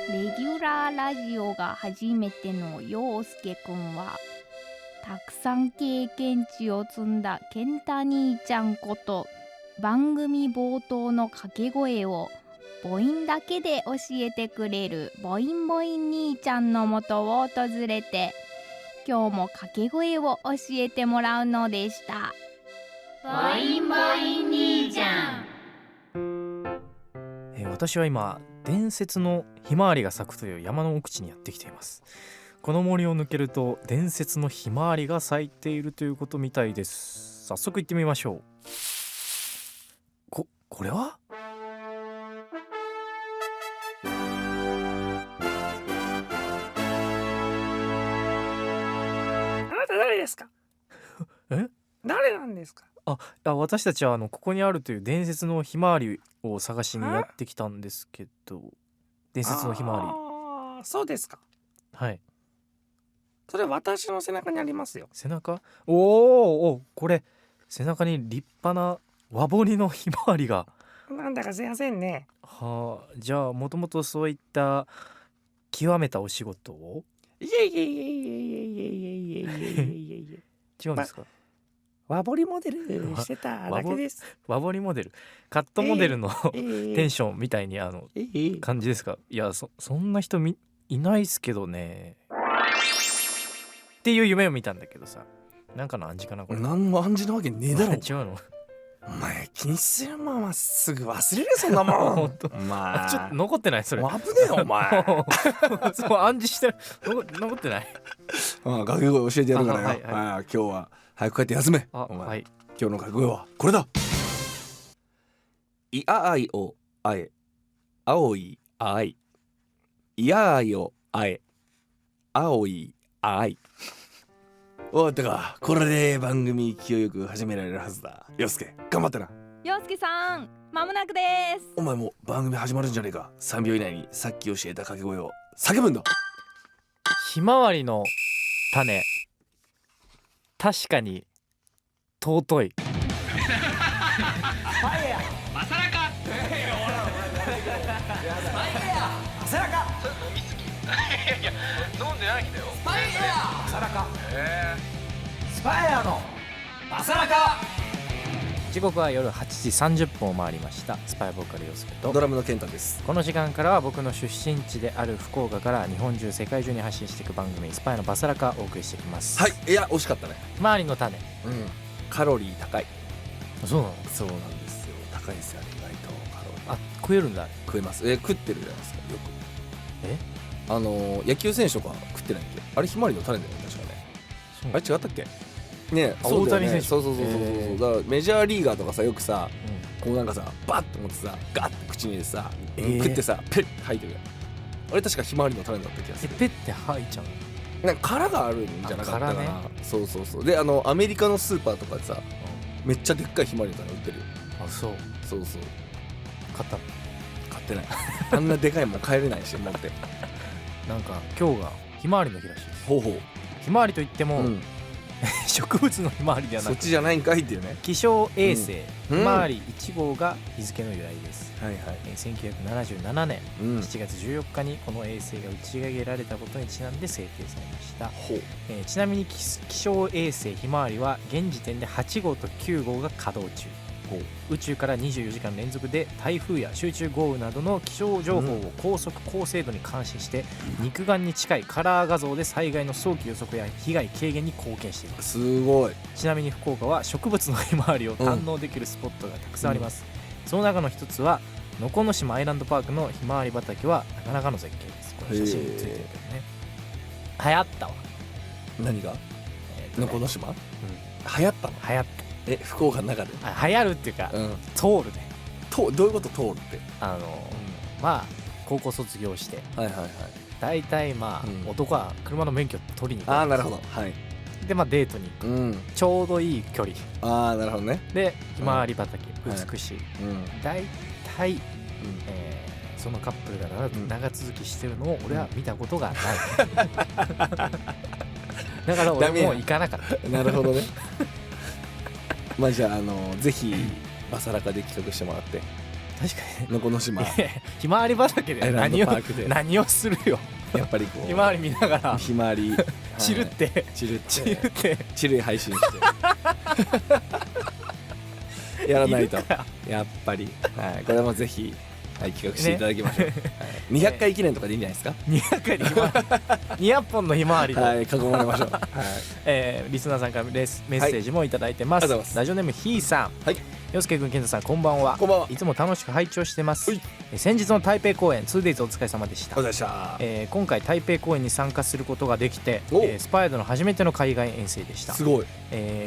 レギュラーラジオが初めての陽介くんは、たくさん経験値を積んだ健太兄ちゃんこと、番組冒頭の掛け声を母音だけで教えてくれる母音母音兄ちゃんのもとを訪れて、今日も掛け声を教えてもらうのでした。母音母音兄ちゃん。私は今、伝説のひまわりが咲くという山の奥地にやってきています。この森を抜けると伝説のひまわりが咲いているということみたいです。早速行ってみましょう。これは？あなた誰ですか？え？誰なんですか？私たちはここにあるという伝説のひまわりを探しにやってきたんですけど。伝説のひまわり。そうですか。はい。それ私の背中にありますよ。背中？お、これ背中に立派な和彫りのひまわりが。なんだかすいませんね。じゃあもともとそういった極めたお仕事を？いえ違うんですか？和彫りモデルしてただけです。和彫りモデル、カットモデルの、テンションみたいに感じですか？いや、そんな人いないっすけどねっていう夢を見たんだけどさ、なんかの暗示かなこれ。何の暗示なわけねえだろ。違うの？お前気にするまますぐ忘れるそんなもん。本当。お前ちょっと残ってないそれ。危ねえよお前。そう暗示してる。残ってない。掛け声教えてやるからよ。今日は早く帰って休め。お前、はい。今日の掛け声はこれだ。いああいおあえ青いあい、いああいおあえ青いあい。終わったか。これで番組勢いよく始められるはずだ。陽介頑張ってな。陽介さん、間もなくです。お前も番組始まるんじゃねえか。3秒以内にさっき教えた掛け声を叫ぶんだ。ひまわりの種、確かに尊い。マサラカ。マサラカ。それ飲みすぎ。いや飲んでないんだよ。スパイア。マサラカ。スパイアのマサラカ。時刻は夜8時30分を回りました。スパイボーカル陽介とドラムの健太です。この時間からは僕の出身地である福岡から日本中世界中に発信していく番組スパイのバサラカをお送りしていきます。はい、いや惜しかったね。ひまわりの種。カロリー高い。そうなの？そうなんですよ。高いですよね、意外とカロリー。食えるんだ。食えます。食ってるじゃないですか、よく。え？野球選手とか食ってないっけ？あれひまわりの種だよね、確かね。あれ違ったっけ？ね、大谷選手。そうだからメジャーリーガーとかさ、よくさ、こうなんかさバッと持ってさガッて口に入れてさ、食ってさペッて吐いてるやん。あれ確かひまわりの種だった気がする。ペッて吐いちゃう。なんか殻があるんじゃなかったかな。ね、そうで、アメリカのスーパーとかでさ、めっちゃでっかいひまわりの種売ってるよ。そう買ってない。あんなでかいもん買えれないし思って。なんか今日がひまわりの日らしいです。ほう。ひまわりといっても、植物のひまわりではなく、そっちじゃないんかいっていうね。気象衛星、ひまわり1号が日付の由来です。1977年7月14日にこの衛星が打ち上げられたことにちなんで制定されました。ちなみに気象衛星ひまわりは現時点で8号と9号が稼働中。宇宙から24時間連続で台風や集中豪雨などの気象情報を高速高精度に監視して、肉眼に近いカラー画像で災害の早期予測や被害軽減に貢献しています。すごい。ちなみに福岡は植物のひまわりを堪能できるスポットがたくさんあります。その中の一つは能古島アイランドパークのひまわり畑はなかなかの絶景です。これ写真についてるけどね。流行ったわ。何が？能古島？流行ったの？流行った。福岡の中で流行るっていうか、通るね。どういうこと？通るってまあ高校卒業して、大体男は車の免許取りに行く。なるほど。でデートに行く、ちょうどいい距離。なるほどね。でひまわり畑、美しい。大体、そのカップルが長続きしてるのを俺は見たことがない。だから俺も行かなかった。なるほどね。じゃあぜひバサラカで企画してもらって、確かにのこの島ひまわり畑でアイランドパークで何をするよ。やっぱりこうひまわり見ながらひまわりチルってチルチルってチル配信してやらないとやっぱり、はい、これもぜひ、はい、企画していただきましょう、はい、200回記念とかでいいんじゃないですか。200回でひまわり200本のひまわりで、はい、囲まれましょう、はいリスナーさんからメッセージもいただいてます、ありがとうございます。ラジオネームひーさん、はい、陽介くん健太さんこんばんは。こんばんは。いつも楽しく拝聴してますはい。先日の台北公演 2days お疲れ様でした。お疲れ様でし今回台北公演に参加することができて、おスパイドの初めての海外遠征でしたた。すごい、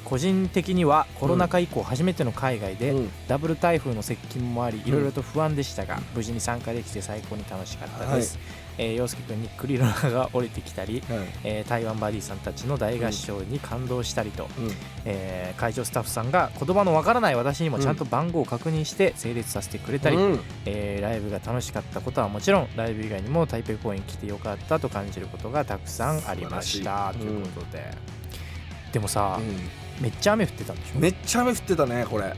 個人的にはコロナ禍以降初めての海外で、うんダブル台風の接近もありいろいろと不安でしたが、無事に参加できて最高に楽しかったです。陽介くんにクリロナが降りてきたり、はい台湾バディさんたちの大合唱に感動したりと、うん会場スタッフさんが言葉のわからない私にもちゃんと番号を確認して整列させてくれたり、うんライブが楽しかったことはもちろんライブ以外にも台北公演来てよかったと感じることがたくさんありましたと素晴らしいいうことで、でもさ、うんめっちゃ雨降ってたんでしょ。めっちゃ雨降ってたねこれ。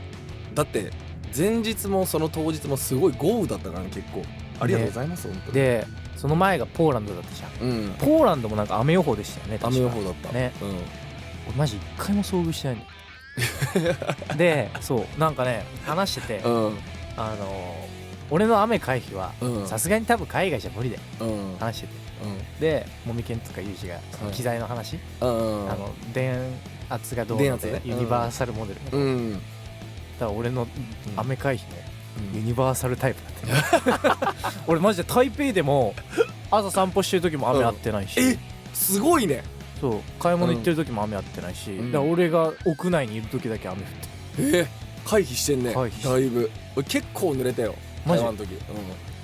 だって前日もその当日もすごい豪雨だったからね。結構ありがとうございます、本当に。でその前がポーランドだったじゃん。うん、ポーランドもなんか雨予報でしたよね。確か雨予報だったね。うん、俺マジ一回も遭遇してないのでそうなんかね話してて、うん俺の雨回避はうんさすがに多分海外じゃ無理だようん話してて、でもみけんとかユージがその機材の話、うん電圧がどうので電圧ねユニバーサルモデル、だうんから俺の雨回避ね、ユニバーサルタイプだって俺マジで台北でも朝散歩してる時も雨あってないし、えすごいね。そう買い物行ってる時も雨あってないし、んだから俺が屋内にいる時だけ雨降って回避してんね。回避してだいぶ俺結構濡れたよマジ台湾の時。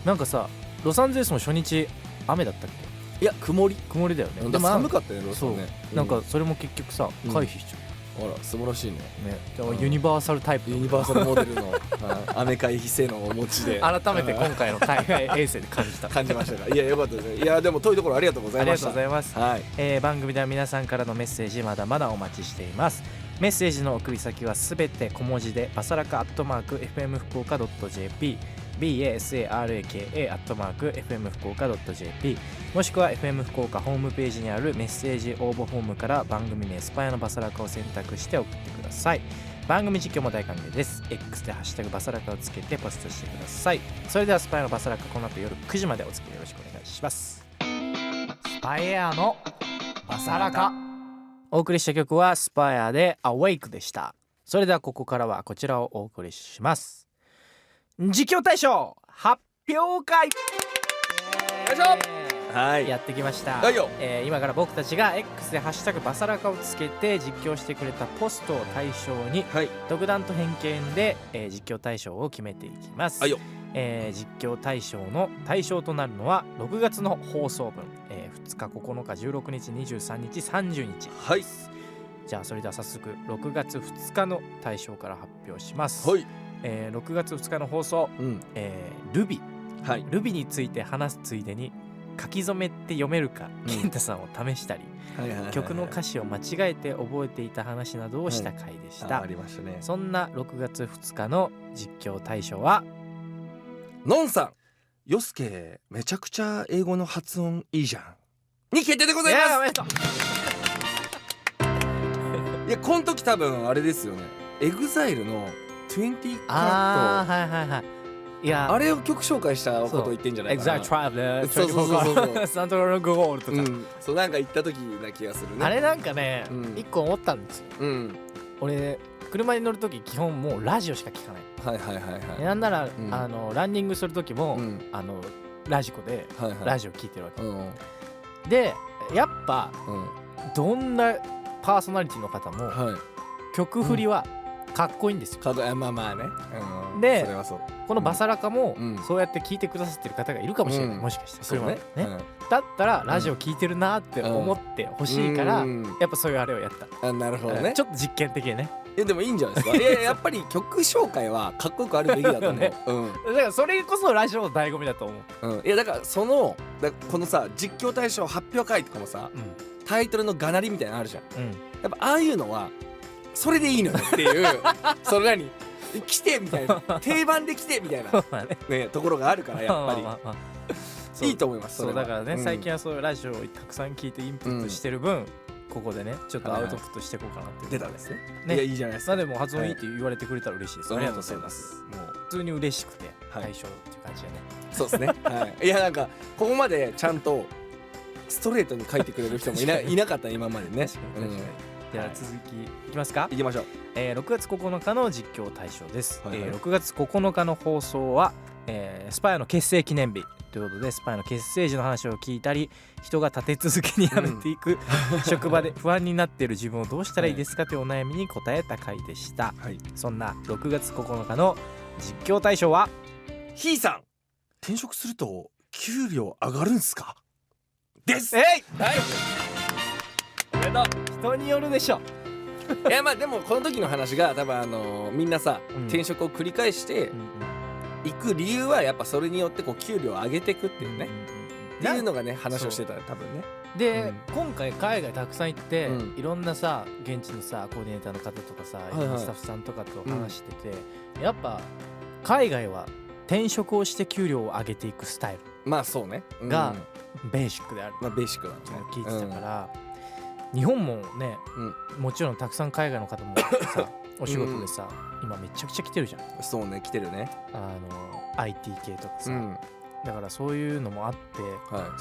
なんかさロサンゼルスも初日雨だったっけ。いや曇り曇りだよね。でも寒かっったよね。そう、ねなんかそれも結局さうん回避しちゃあら素晴らしいね。う、ねだからユニバーサルタイプ、ユニバーサルモデルの雨回避性能をお持ちで改めて今回の海外衛星で感じた感じましたか。いやよかったですね。いやでも遠いところありがとうござありがいました。とうございます。はい番組では皆さんからのメッセージまだまだお待ちしています。メッセージの送り先はすべて小文字でバサラカ@fm 福岡 .jp basaraka @fm 福岡 .jp もしくは FM 福岡ホームページにあるメッセージ応募フォームから番組名スパイのバサラカを選択して送ってください。番組実況も大歓迎です。 X でハッシュタグバサラカをつけてポストしてください。それではスパイのバサラカこの後夜9時までお付き合いよろしくお願いします。スパイエアのバサラカお送りした曲はスパイアで Awake でした。それではここからはこちらをお送りします。実況大賞発表会よいしょはいやってきました。はいよ今から僕たちが X でハッシュタグバサラカをつけて実況してくれたポストを対象にはい独断と偏見で、実況対象を決めていきます。はいよ実況対象の対象となるのは6月の放送分、2日9日16日23日30日。はいじゃあそれでは早速6月2日の対象から発表します。はい6月2日の放送、うんルビはいルビについて話すついでに書き初めって読めるか、うん健太さんを試したり、はいはいはい曲の歌詞を間違えて覚えていた話などをした回でした。ありましたね。そんな6月2日の実況対象はのんさんよすけめちゃくちゃ英語の発音いいじゃんに決定でございます。おめでとう。いやこの時多分あれですよね。エグザイルの20カラットはいはいはい。いやあれを曲紹介したこと言ってんじゃないかな。 Exact Traveler そうそうそうそうサントラのゴールとか、そうなんか言った時な気がするね。あれなんかね、うん一個思ったんですよ。俺車に乗る時基本もうラジオしか聞かない。はいはいはいはい。なんなら、んランニングする時も、うんラジコではいはい。ラジオ聞いてるわけ、うんでやっぱうんどんなパーソナリティの方もはい。曲振りはかっこいいんですよ。まあまあね。でそれはそう。このバサラカも、うんそうやって聞いてくださってる方がいるかもしれない、うんもしかしてそうね。だったらラジオ聞いてるなって思ってほしいから、やっぱそういうあれをやった、なるほどね。ちょっと実験的ね。でもいいんじゃないですか。いややっぱり曲紹介はかっこよくあるべきだと思う。ねだからそれこそラジオの醍醐味だと思う。いやだからこのさ実況大賞発表会とかもさタイトルのがなりみたいなのあるじゃん。やっぱああいうのはそれでいいのよっていうその何来てみたいな定番で来てみたいなねところがあるからやっぱりいいと思います。そうだからね、最近はそういうラジオをたくさん聞いてインプットしてる分、ここでねちょっとアウトプットしていこうかなって出たんですね。いやいいじゃないですか。まあでも発音いいって言われてくれたら嬉しいです。ありがとうございます。もう普通に嬉しくて対象っていう感じでね。そうですね。はい。いやなんかここまでちゃんとストレートに書いてくれる人もいなかった今までね。では続きいきますか。いきましょう。6月9日の実況対象です。6月9日の放送はスパイの結成記念日ということで、スパイの結成時の話を聞いたり、人が立て続けに辞めていく職場で不安になっている自分をどうしたらいいですかというお悩みに答えた回でした。そんな6月9日の実況対象はひーさん、転職すると給料上がるんすかです。はい、人によるでしょ。いやまあでもこの時の話が多分みんなさ、転職を繰り返して行く理由はやっぱそれによってこう給料を上げていくっていうね、っていうのがね話をしてたら多分ね。で、今回海外たくさん行って、いろんなさ現地のさコーディネーターの方とかさ、いろんなスタッフさんとかと話してて、やっぱ海外は転職をして給料を上げていくスタイル、まあそうねがベーシックである、まあベーシックなんですね。聞いてたから、日本もね、もちろんたくさん海外の方もさお仕事でさ、今めちゃくちゃ来てるじゃん。そうね、来てるね。IT 系とかさ、だからそういうのもあって、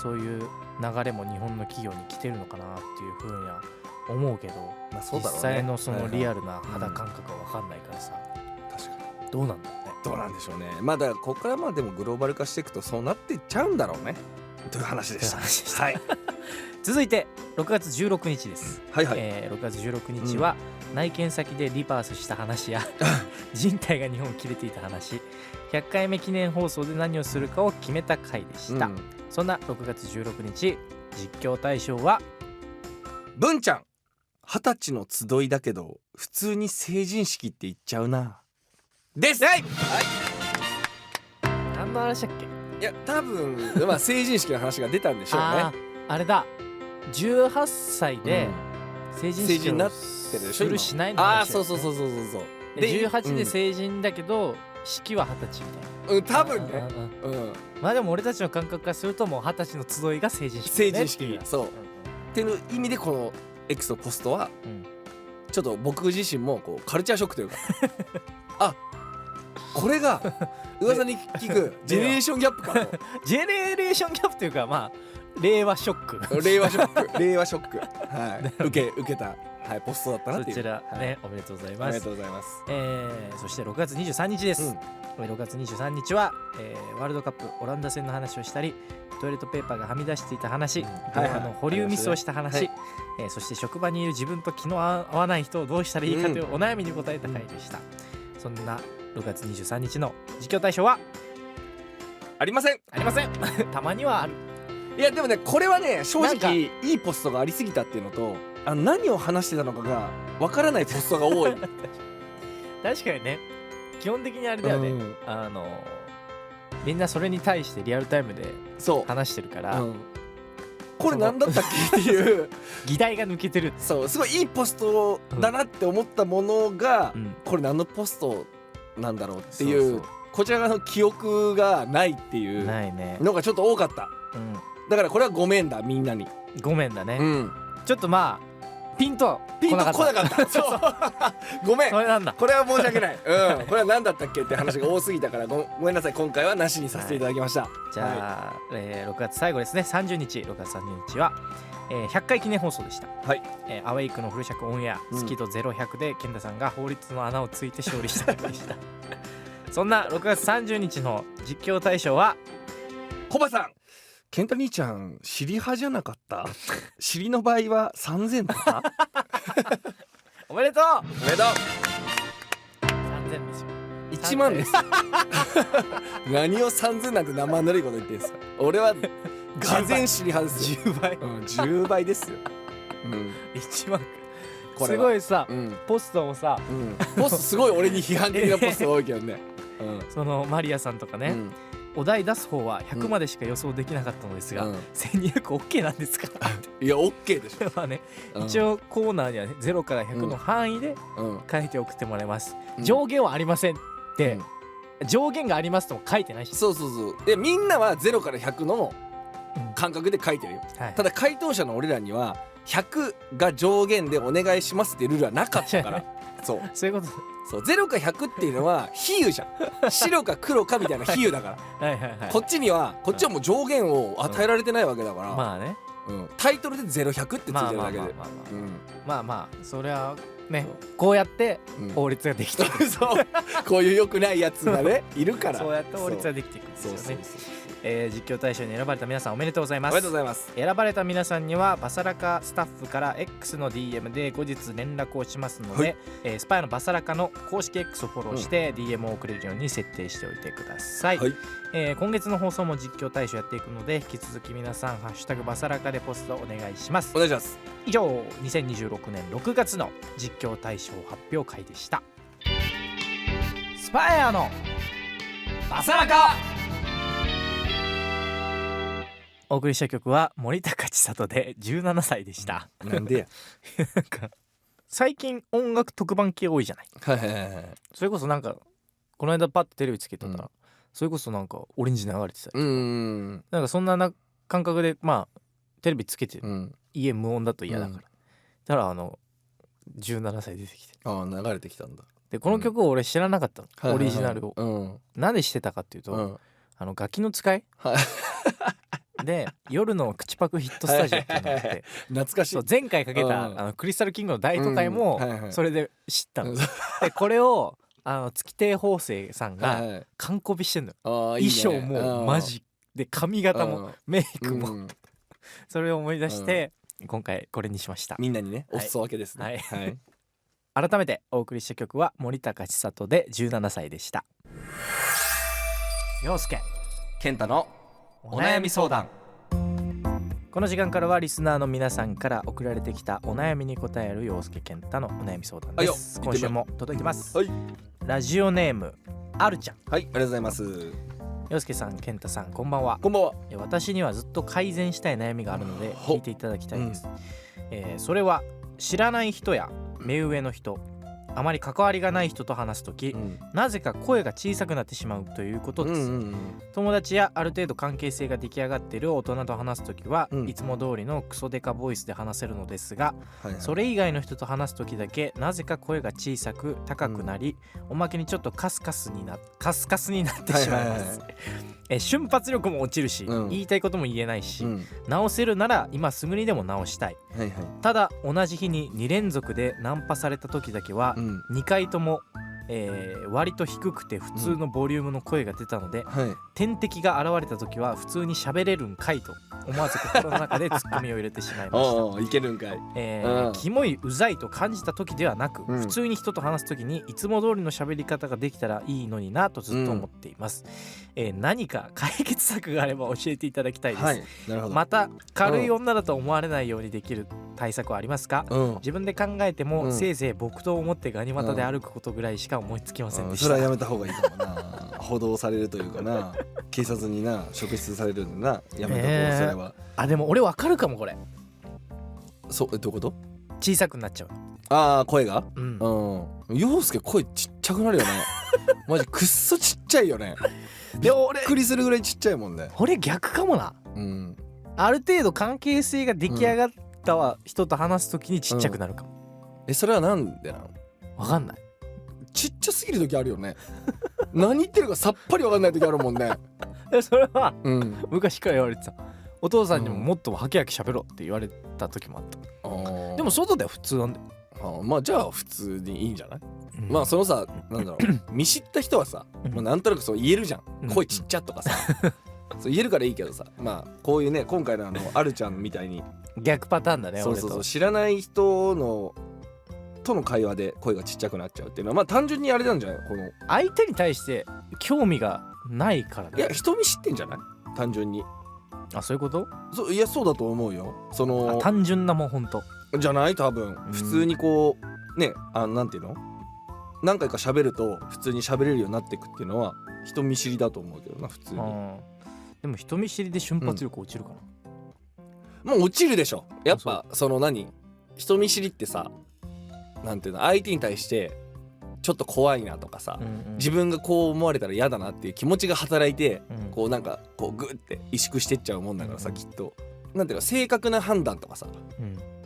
そういう流れも日本の企業に来てるのかなっていうふうには思うけど、まあそうだろうね、実際のそのリアルな肌感覚は分かんないからさ、確かにどうなんだろうね。どうなんでしょうね。まあだからここからまあでもグローバル化していくとそうなっていっちゃうんだろうねという話でした。はい。続いて6月16日です。6月16日は内見先でリバースした話や人体が2本切れていた話、100回目記念放送で何をするかを決めた回でした。そんな6月16日実況対象は文ちゃん。20歳の集いだけど普通に成人式って言っちゃうなです。何の話だっけ。いや多分まあ成人式の話が出たんでしょうね。あれだ、18歳で成人式になってるでしょ。するしないの話。そうで18で成人だけど式は20歳みたいな。多分ね。まあでも俺たちの感覚からするともう20歳の集いが成人式、成人式そうっていう意味でこのエクソポストはちょっと僕自身もこうカルチャーショックというかあ、これが噂に聞くジェネレーションギャップかと。ジェネレーションギャップというか、まあ令和ショック令和ショックはい、受けた、はい、ポストだったなっていう。そちらね、おめでとうございます。おめでとうございます。そして6月23日です。6月23日は、ワールドカップオランダ戦の話をしたり、トイレットペーパーがはみ出していた話、動画の保留ミスをした話、そして職場にいる自分と気の合わない人をどうしたらいいかというお悩みに答えた回でした。そんな6月23日の実況対象はありません。たまにはある。いやでもね、これはね正直いいポストがありすぎたっていうのと、何を話してたのかがわからないポストが多い確かにね、基本的にあれだよね、みんなそれに対してリアルタイムで話してるから、これ何だったっけっていう議題が抜けてる。そうすごいいいポストだなって思ったものが、これ何のポストなんだろうっていうこちら側の記憶がないっていうのがちょっと多かった。だからこれはごめんだ、みんなにごめんだね。ちょっとまあピンと来なかったそうごめん、それなんだ。これは申し訳ないこれは何だったっけって話が多すぎたからごめんなさい、今回はなしにさせていただきました。じゃあ、6月最後ですね、6月30日は、100回記念放送でした。アウェイクのフル尺オンエア、スキード0100で健太さんが法律の穴をついて勝利した回でしたそんな6月30日の実況対象はコバさん。ケンタ兄ちゃん尻派じゃなかった？尻の場合は3000とかおめでとう。3000ですよ。1万です何を3000なんて生ぬるいこと言ってんすか。俺はがぜん尻派ですよ。10倍、10倍ですよ。1万すごいさ、ポストもさ、ポストすごい俺に批判的なポスト多いけどねそのマリアさんとかね、お題出す方は100までしか予想できなかったのですが、1200 OK なんですかいや OK でしょまあね、一応コーナーにはね0から100の範囲で書いて送ってもらいます、上限はありませんって、上限がありますとも書いてないし、そうでみんなは0から100の感覚で書いてるよ、ただ回答者の俺らには100が上限でお願いしますっていうルールはなかったからそういうこと。そう0か100っていうのは比喩じゃん白か黒かみたいな比喩だからこっちはもう上限を与えられてないわけだから、まあね、タイトルで0100ってついてるだけでまあそれはね、こうやって法律ができてる、そうこういう良くないやつがねいるからそうやって法律ができていくんですよね。実況大賞に選ばれた皆さんおめでとうございます。おめでとうございます。選ばれた皆さんにはバサラカスタッフから X の DM で後日連絡をしますので、スパイのバサラカの公式 X をフォローして DM を送れるように設定しておいてください、今月の放送も実況大賞やっていくので引き続き皆さんハッシュタグバサラカでポストお願いします。お願いします。以上2026年6月の実況大賞発表会でした。スパイアのバサラカ。お送りした曲は森高千里で17歳でした。なんでやなんか最近音楽特番系多いじゃない。それこそなんかこの間パッとテレビつけたら、それこそなんかオレンジ流れてたりとか、なんかそんな感覚でまあテレビつけて、家無音だと嫌だから、たら17歳出てきて、流れてきたんだ。でこの曲を俺知らなかったの、オリジナルを、なんでしてたかっていうと、ガキの使いで夜の口パクヒットスタジオっていうのがあって懐かしい。前回かけたクリスタルキングの大都会もそれで知ったの、でこれを月亭方正さんが完コピしてんのよ、衣装もマジで髪型もメイクもそれを思い出して今回これにしました。みんなにねお裾分けですね。改めてお送りした曲は森高千里で17歳でした。陽介健太のお悩み相談。この時間からはリスナーの皆さんから送られてきたお悩みに答える陽介健太のお悩み相談です。今週も届いてます。ラジオネームあるちゃん。ありがとうございます。陽介さん健太さんこんばんは。こんばんは。私にはずっと改善したい悩みがあるので聞いていただきたいです、それは知らない人や目上の人、あまり関わりがない人と話すとき、なぜか声が小さくなってしまうということです、友達やある程度関係性が出来上がっている大人と話すときは、いつも通りのクソデカボイスで話せるのですが、それ以外の人と話すときだけなぜか声が小さく高くなり、おまけにちょっとカスカスになってしまいます、瞬発力も落ちるし、言いたいことも言えないし、直せるなら今すぐにでも直したい、ただ同じ日に2連続でナンパされた時だけは、2回とも、割と低くて普通のボリュームの声が出たので、天敵が現れた時は普通に喋れるんかいと思わず心の中でツッコミを入れてしまいましたいけるんかい、キモいうざいと感じた時ではなく、普通に人と話す時にいつも通りの喋り方ができたらいいのになとずっと思っています、何か解決策があれば教えていただきたいです、なるほど。また軽い女だと思われないようにできる対策はありますか、自分で考えても、せいぜい僕と思ってガニ股で歩くことぐらいしか思いつきませんでした、それはやめた方がいいかもな補導されるというかな警察にな職質されるんだな、やめた方がそれは、でも俺わかるかもこれ。どういうこと？小さくなっちゃう。声が？陽介声ちっちゃくなるよねマジくっそちっちゃいよねびっくりするぐらいちっちゃいもんね。俺逆かもな、ある程度関係性が出来上がった人と話すときにちっちゃくなるかも、それはなんでなの？わかんない。ちっちゃすぎる時あるよね何言ってるかさっぱりわかんない時あるもんねそれは、昔から言われてた。お父さんにももっとハキハキ喋ろって言われた時もあった、でも外では普通なんだよ。まあじゃあ普通にいいんじゃない、まあそのさなんだろう見知った人はさ、なんとなくそう言えるじゃん、声ちっちゃとかさそう言えるからいいけどさ、まあこういうね今回のあるちゃんみたいに逆パターンだね。そう知らない人との会話で声がちっちゃくなっちゃうっていうのはまあ単純にあれなんじゃない、この相手に対して興味がないからね。いや人見知ってんじゃない、単純に。そういうこと？いやそうだと思うよ。単純なもんほんとじゃない多分、普通にこうねなんていうの、何回か喋ると普通に喋れるようになっていくっていうのは人見知りだと思うけどな普通に。でも人見知りで瞬発力落ちるかな、もう落ちるでしょやっぱ。その人見知りってさ、なんていうの、相手に対してちょっと怖いなとかさ、自分がこう思われたら嫌だなっていう気持ちが働いて、こうなんかこうグッて萎縮してっちゃうもんだからさ、きっとなんていうか正確な判断とかさ、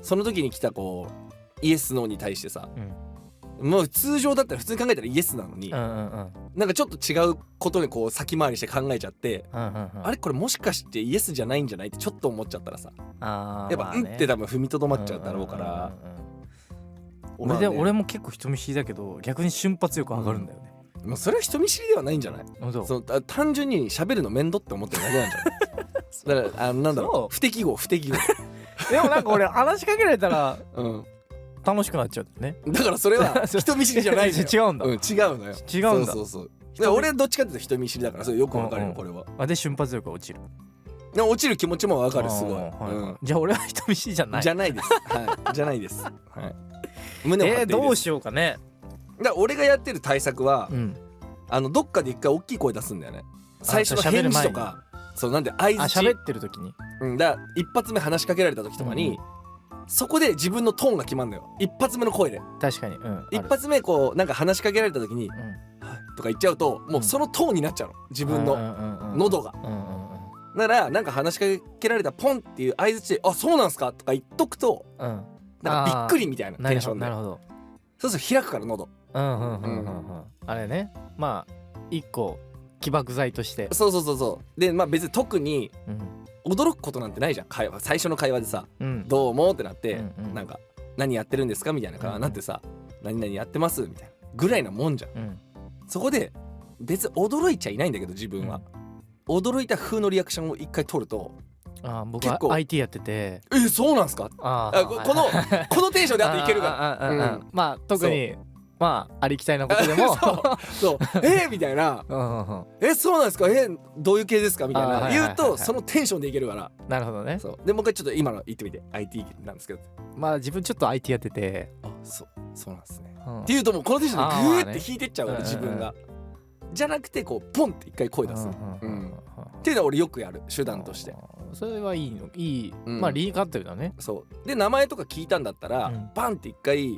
その時に来たこうイエスノーに対してさ、もう通常だったら普通に考えたらイエスなのに、なんかちょっと違うことにこう先回りして考えちゃって、あれこれもしかしてイエスじゃないんじゃないってちょっと思っちゃったらさ、やっぱって多分踏みとどまっちゃうだろうから。俺も結構人見知りだけど逆に瞬発力上がるんだよね。もうそれは人見知りではないんじゃない？そう単純に喋るの面倒って思ってるだけなんじゃない？だからなんだろう、不適合でもなんか俺話しかけられたら楽しくなっちゃうね。だからそれは人見知りじゃないのよ。違うんだ。違うのよ。違うんだ。そう俺どっちかっていうと人見知りだからそれよくわかるよこれは。で瞬発力が落ちる。落ちる気持ちもわかるすごい。じゃあ俺は人見知りじゃない。じゃないです。じゃないです。胸を張っていいです。どうしようかね。だから俺がやってる対策はどっかで一回大きい声出すんだよね。最初の返事とか、そうなんで相槌喋ってる時に、だから一発目話しかけられた時とかに、そこで自分のトーンが決まるのよ。一発目の声で。確かに、一発目こうなんか話しかけられた時に、とか言っちゃうともうそのトーンになっちゃうの自分の喉が。だからなんか話しかけられたポンっていう相槌であそうなんすかとか言っとくと、なんかびっくりみたいなテンションで。なるほど。そうすると開くから喉。あれね、まあ一個起爆剤として。そうでまあ別に特に驚くことなんてないじゃん。最初の会話でさ、どうもってなって、なんか何やってるんですかみたいなからなってさ、何々やってますみたいなぐらいなもんじゃん。そこで別に驚いちゃいないんだけど自分は驚いた風のリアクションを一回取ると、僕は IT やっててそうなんすか、このテンションであっていけるから、まあ特にまあありきたりなことでもそうみたいなそうなんですかどういう系ですかみたいな言うとそのテンションでいけるから。なるほどね。でもう一回ちょっと今の言ってみて IT なんですけど、まあ自分ちょっと IT やっててそうなんですねっていうともうこのテンションでグーって引いてっちゃうから自分がじゃなくてこうポンって一回声出すっていうのは俺よくやる手段として。それはいいまあ理にかってるだね。そうで名前とか聞いたんだったらバンって一回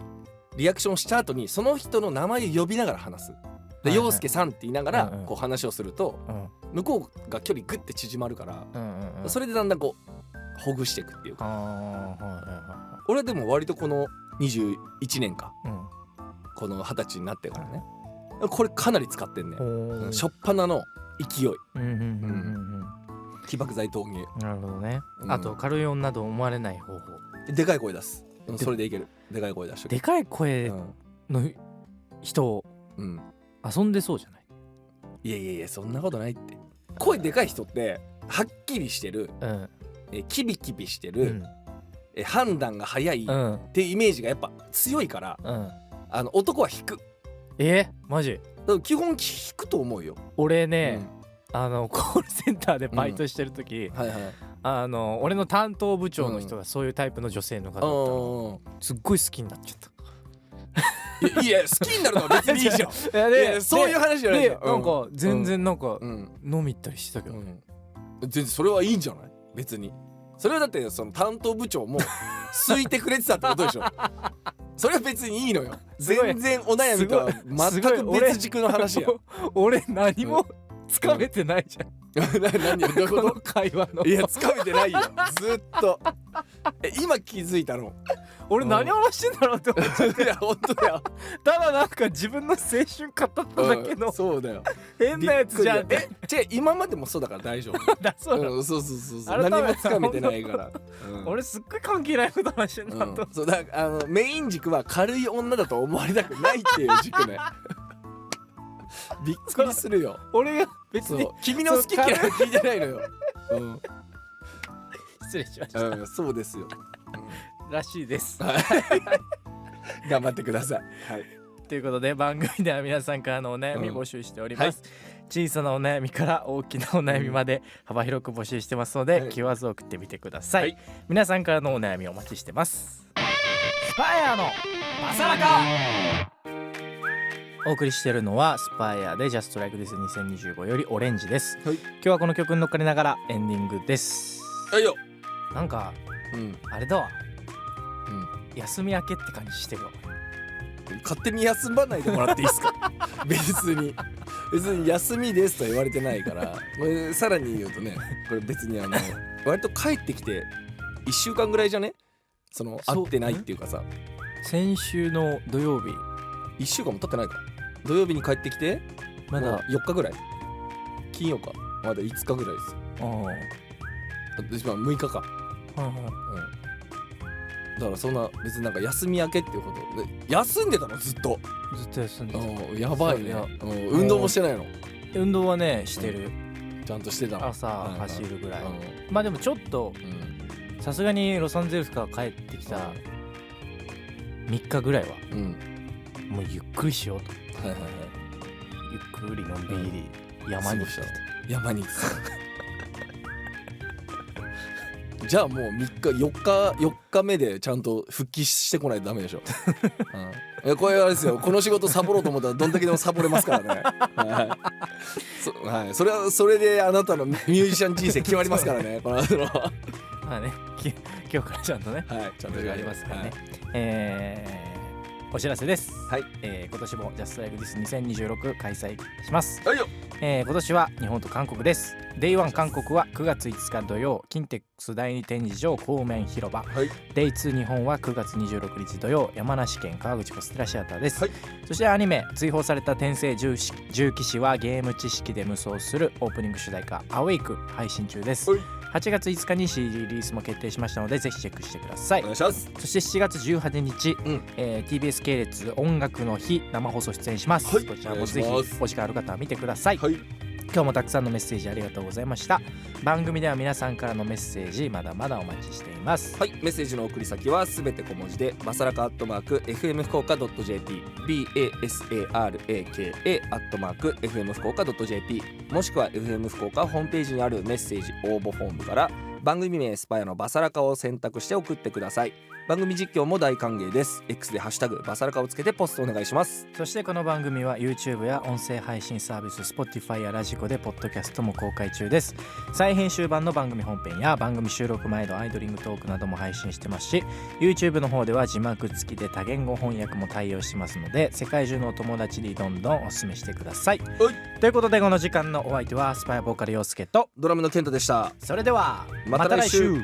リアクションした後にその人の名前を呼びながら話す。で陽介さんって言いながらこう話をすると向こうが距離グッて縮まるからそれでだんだんこうほぐしていくっていうか。俺はでも割とこの21年かこの20歳になってからねこれかなり使ってんね。しょっぱなの勢い起爆剤投入。なるほどね。あと軽い女と思われない方法。でかい声出す。それでいける。でかい声出して。でかい声の人遊んでそうじゃない？いやそんなことないって。声でかい人ってはっきりしてる、キビキビしてる、判断が早いっていうイメージがやっぱ強いから、男は引く。マジ？基本引くと思うよ。俺ね、コールセンターでバイトしてる時、俺の担当部長の人がそういうタイプの女性の方だったの。すっごい好きになっちゃった。いや好きになるのは別にいいじゃん。いやそういう話じゃないじゃん。なんか全然なんか飲み行ったりしてたけど、全然それはいいんじゃない別に。それはだってその担当部長も好いてくれてたってことでしょ。それは別にいいのよ。全然お悩みとは全く別軸の話や。俺何もつかめてないじゃん。何どういうこと？この会話の。いやつかめてないよずっと。今気づいたの？俺何話してんだろうって思っちゃって。いや本当だよ。ただなんか自分の青春語っただけのそうだよ変なやつじゃん。違う今までもそうだから大丈夫。そう何もつかめてないから。俺すっごい関係ないこと話してんだと。そうだメイン軸は軽い女だと思われたくないっていう軸ね。びっくりするよ。俺が別に君の好き嫌いは聞いてないのよ。失礼しました。そうですよ。らしいです。頑張ってください。ということで番組では皆さんからのお悩み募集しております。小さなお悩みから大きなお悩みまで幅広く募集してますので、気負わず送ってみてください。皆さんからのお悩みお待ちしてます。スパイアのまさらか。お送りしているのはスパイアで Just Like This 2025よりオレンジです、はい、今日はこの曲に乗っかりながらエンディングです。はいよ。なんか、あれだわ、休み明けって感じしてるわ。勝手に休まないでもらっていいですか別に休みですとは言われてないから、これさらに言うとね、これ別に割と帰ってきて1週間ぐらいじゃね、その会ってないっていうかさ、先週の土曜日1週間も経ってないか、土曜日に帰ってきてまだ4日ぐらい、金曜か、まだ5日ぐらいですよ。私は6日か、だからそんな別になんか休み明けっていうことで休んでたの、ずっと休んでた。やばいね。運動もしてないの？運動はねしてる、ちゃんとしてた。朝走るぐらい、まあでもちょっとさすがにロサンゼルスから帰ってきた3日ぐらいはもうゆっくりしようと、ゆっくりのんびり山に行ったじゃあもう4日目でちゃんと復帰してこないとダメでしょ、これあれですよ、この仕事サボろうと思ったらどんだけでもサボれますからねそれであなたのミュージシャン人生決まりますからねこの後のまあね、今日からちゃんとね、ちゃんとありますからね。お知らせです。今年も Just Like This 2026開催します。はいよ。今年は日本と韓国です。Day1 韓国は9月5日土曜、キンテックス第2展示場後面広場、Day2 日本は9月26日土曜、山梨県川口コステラシアターです、そしてアニメ追放された転生重騎士はゲーム知識で無双するオープニング主題歌アウェイク配信中です。8月5日に CD リリースも決定しましたのでぜひチェックしてください。お願いします。そして7月18日、TBS 系列音楽の日生放送出演します、こちらもぜひお時間ある方は見てください。今日もたくさんのメッセージありがとうございました。番組では皆さんからのメッセージまだまだお待ちしています。メッセージの送り先はすべて小文字でバサラカ@fm福岡.jp BASARAKA@fm福岡.jp もしくは FM 福岡ホームページにあるメッセージ応募フォームから番組名スパイアのバサラカを選択して送ってください。番組実況も大歓迎です。 X でハッシュタグバサラカをつけてポストお願いします。そしてこの番組は YouTube や音声配信サービス Spotify やラジコでポッドキャストも公開中です。再編集版の番組本編や番組収録前のアイドリングトークなども配信してますし YouTube の方では字幕付きで多言語翻訳も対応してますので世界中のお友達にどんどんお勧めしてください。ということでこの時間のお相手はスパイアボーカル陽介とドラムのケントでした。それではまた来週。